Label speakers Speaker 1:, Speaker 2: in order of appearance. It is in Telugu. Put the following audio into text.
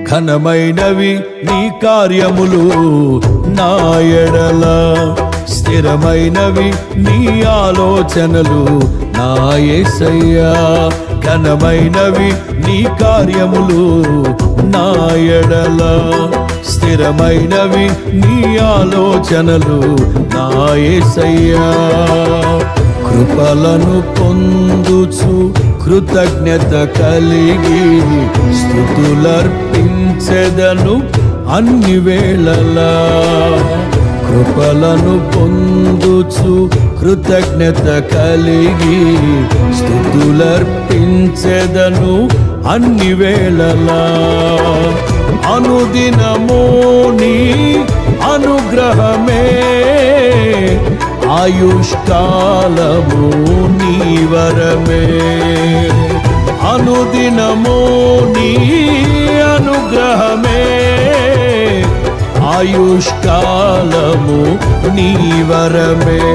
Speaker 1: ఘనమైనవి నీ కార్యములు నా ఎడల, స్థిరమైనవి నీ ఆలోచనలు నా యేసయ్యా. ఘనమైనవి నీ కార్యములు నా ఎడల, స్థిరమైనవి నీ ఆలోచనలు నా యేసయ్యా. కృపలను పొందుచు కృతజ్ఞత కలిగి స్తుతులర్పించెదను అన్ని వేళలా. కృపలను పొందుచు కృతజ్ఞత కలిగి స్తుతులర్పించెదను అన్ని వేళలా. అనుదినము నీ అనుగ్రహమే, ఆయుష్కాలము నీ వరమే. అనుదినము నీ అనుగ్రహమే, ఆయుష్కాలము నీ వరమే.